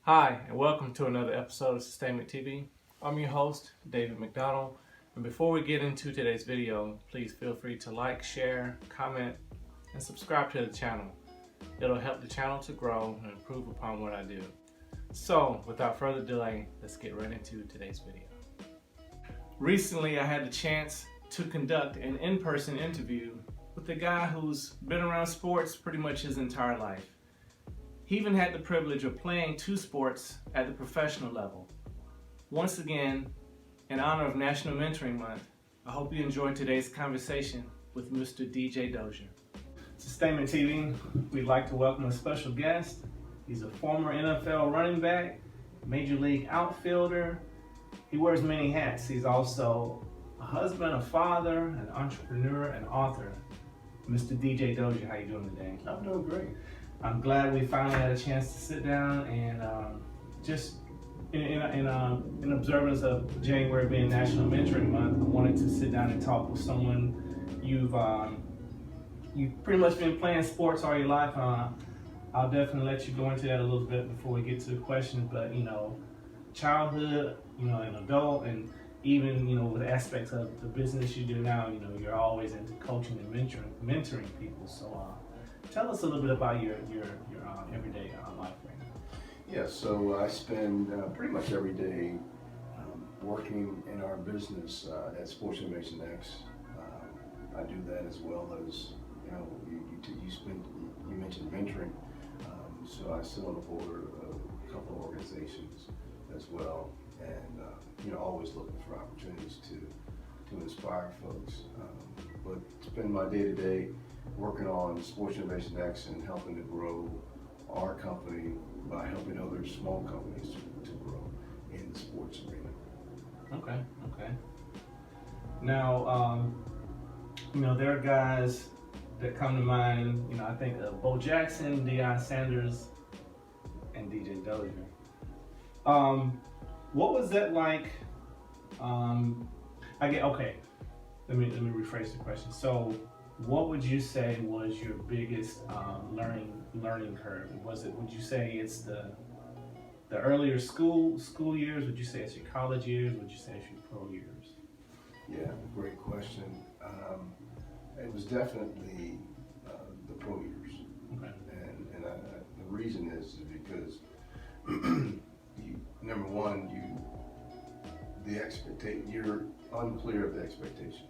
Hi, and welcome to another episode of Sustainment TV. I'm your host, David McDonald. And before we get into today's video, please feel free to like, share, comment, and subscribe to the channel. It'll help the channel to grow and improve upon what I do. So, without further delay, let's get right into today's video. Recently, I had the chance to conduct an in-person interview with a guy who's been around sports pretty much his entire life. He even had the privilege of playing two sports at the professional level. Once again, in honor of National Mentoring Month, I hope you enjoyed today's conversation with Mr. DJ Dozier. Sustainment TV, we'd like to welcome a special guest. He's a former NFL running back, Major League outfielder. He wears many hats. He's also a husband, a father, an entrepreneur, and author. Mr. DJ Dozier, how you doing today? I'm doing great. I'm glad we finally had a chance to sit down and just in observance of January being National Mentoring Month, I wanted to sit down and talk with someone you've pretty much been playing sports all your life. I'll definitely let you go into that a little bit before we get to the questions, but childhood, an adult, and even with aspects of the business you do now, you're always into coaching and mentoring people. So tell us a little bit about your everyday life right now. Yeah, so I spend pretty much every day working in our business at Sports Innovation X. I do that as well as you mentioned mentoring. So I sit on the board of a couple of organizations as well, and always looking for opportunities to inspire folks. But spend my day-to-day working on Sports Innovation X and helping to grow our company by helping other small companies to grow in the sports arena. Okay. Now, there are guys that come to mind. I think of Bo Jackson, Deion Sanders, and DJ Dozier. What was that like? Let me rephrase the question. So, what would you say was your biggest learning curve? Would you say it's the earlier school years? Would you say it's your college years? Would you say it's your pro years? Yeah, great question. It was definitely the pro years. Okay. And the reason is because number one, you're unclear of the expectations.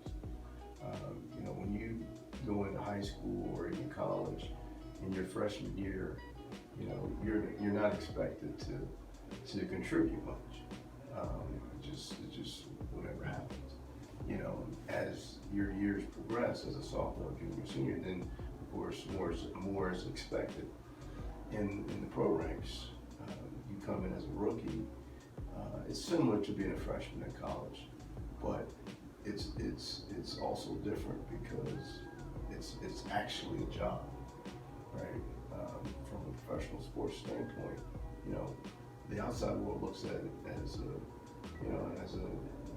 When you go into high school or in college in your freshman year, you're not expected to contribute much. It's just whatever happens. As your years progress as a sophomore, junior, senior, then of course more is expected. In the pro ranks, you come in as a rookie. It's similar to being a freshman in college, but it's also different because it's actually a job, right? From a professional sports standpoint, the outside world looks at it as a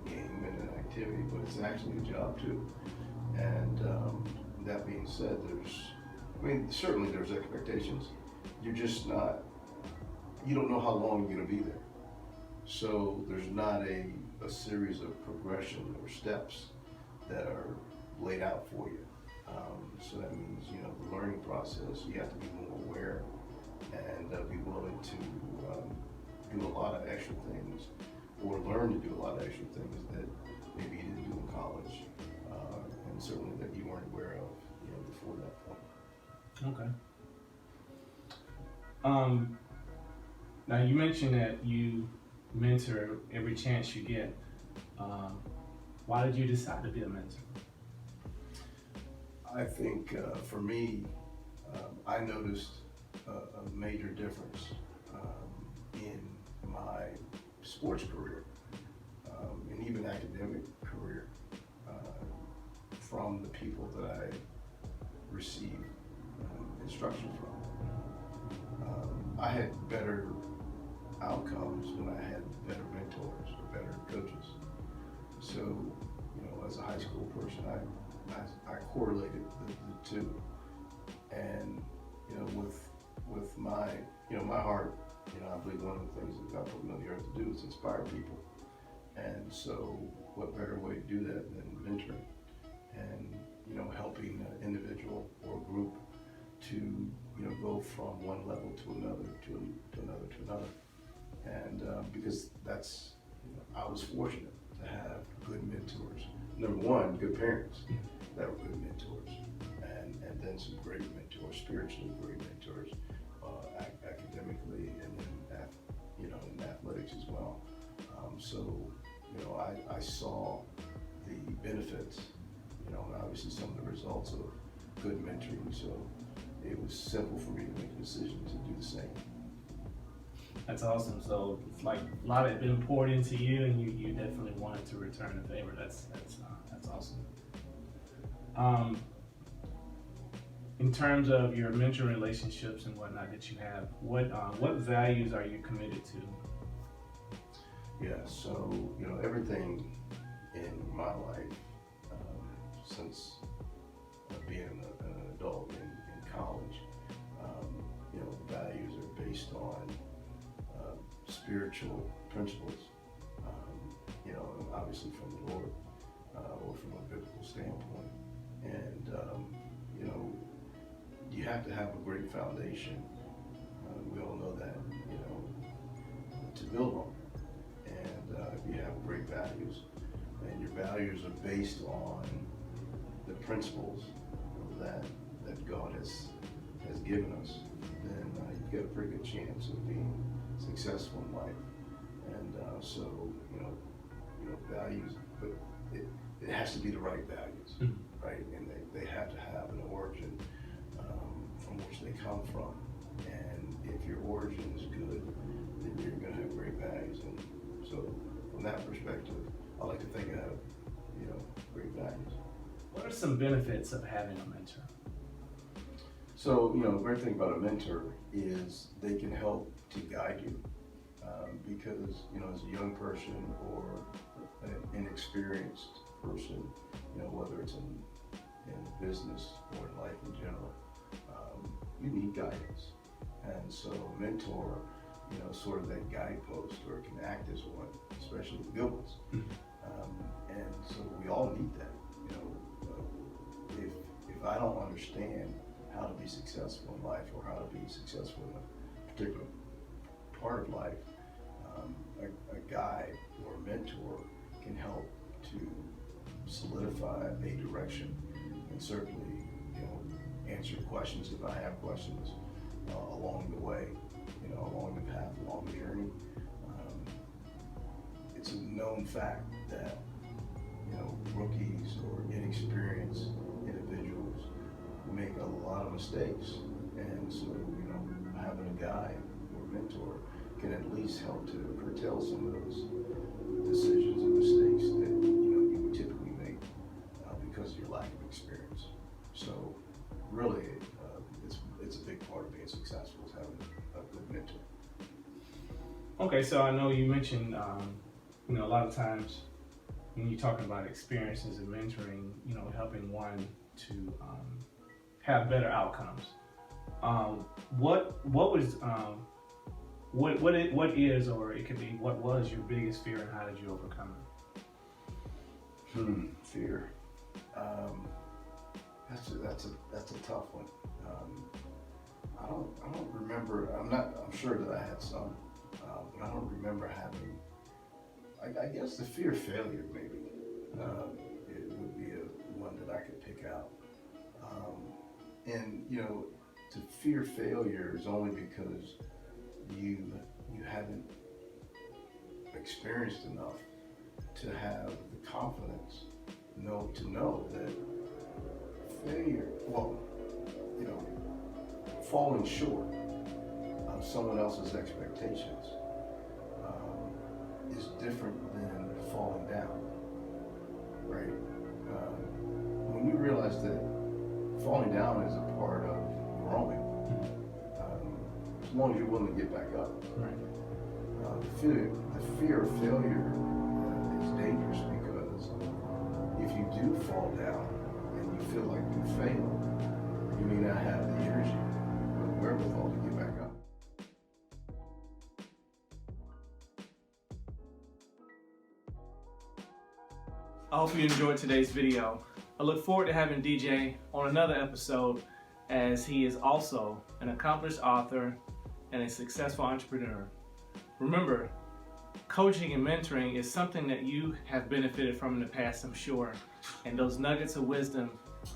game and an activity, but it's actually a job too. And that being said, certainly there's expectations. You're just not. You don't know how long you're going to be there. So there's not a series of progression or steps that are laid out for you. So that means, the learning process, you have to be more aware and be willing to do a lot of extra things or learn to do a lot of extra things that maybe you didn't do in college and certainly that you weren't aware of, before that point. Okay. Now you mentioned that you mentor every chance you get. Why did you decide to be a mentor? I think for me, I noticed a major difference in my sports career and even academic career from the people that I received instruction from. I had better outcomes when I had better mentors or better coaches. So, as a high school person, I correlated the two, and with my my heart You know, I believe one of the things that God put me on the earth to do is inspire people. And so what better way to do that than mentoring and, you know, helping an individual or group to, you know, go from one level to another, to another, to another. And because that's, you know, I was fortunate to have good mentors. Number one, good parents that were good mentors, and then some great mentors, spiritually great mentors, academically, and then you know, in athletics as well. So you know, I saw the benefits, you know, and obviously some of the results of good mentoring. So it was simple for me to make a decision to do the same. That's awesome. So it's like a lot had been poured into you, and you definitely wanted to return the favor. That's awesome. In terms of your mentoring relationships and whatnot that you have, what values are you committed to? Yeah. So you know, everything in my life since being an adult in college, you know, values are based on spiritual principles, you know, obviously from the Lord or from a biblical standpoint. And, you know, you have to have a great foundation. We all know that, you know, to build on. And if you have great values and your values are based on the principles that God has given us, then you've got a pretty good chance of being successful in life. And so, you know, values, but it has to be the right values, right? And they have to have an origin from which they come from. And if your origin is good, then you're going to have great values. And so, from that perspective, I like to think I have, you know, great values. What are some benefits of having a mentor? So, you know, the great thing about a mentor is they can help to guide you because, you know, as a young person or an inexperienced person, you know, whether it's in business or in life in general, you need guidance. And so a mentor, you know, sort of that guidepost, or can act as one, especially the good ones. And so we all need that. You know, if I don't understand how to be successful in life or how to be successful in a particular part of life, a guide or a mentor can help to solidify a direction and certainly, you know, answer questions if I have questions along the way, you know, along the path, along the journey. It's a known fact that, you know, rookies or inexperienced individuals make a lot of mistakes, and so, you know, having a guide or mentor can at least help to curtail some of those decisions and mistakes that, you know, you would typically make because of your lack of experience. So really, it's a big part of being successful is having a good mentor. Okay, so I know you mentioned, you know, a lot of times when you're talking about experiences and mentoring, you know, helping one to have better outcomes. What is, or it could be, what was your biggest fear and how did you overcome it? Fear. That's a tough one. I don't remember. I'm sure that I had some, but I don't remember having. I guess the fear of failure maybe. It would be one that I could pick out. And you know, to fear failure is only because you haven't experienced enough to have the confidence to know that failure, well, you know, falling short of someone else's expectations is different than falling down, right? When you realize that falling down is a part of growing, as long as you're willing to get back up. Right. The fear of failure is dangerous because if you do fall down and you feel like you failed, you may not have the energy or the wherewithal to get back up. I hope you enjoyed today's video. I look forward to having DJ on another episode, as he is also an accomplished author and a successful entrepreneur. Remember, coaching and mentoring is something that you have benefited from in the past, I'm sure, and those nuggets of wisdom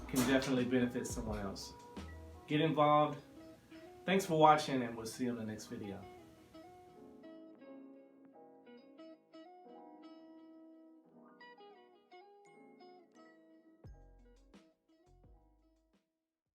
can definitely benefit someone else. Get involved. Thanks for watching, and we'll see you in the next video.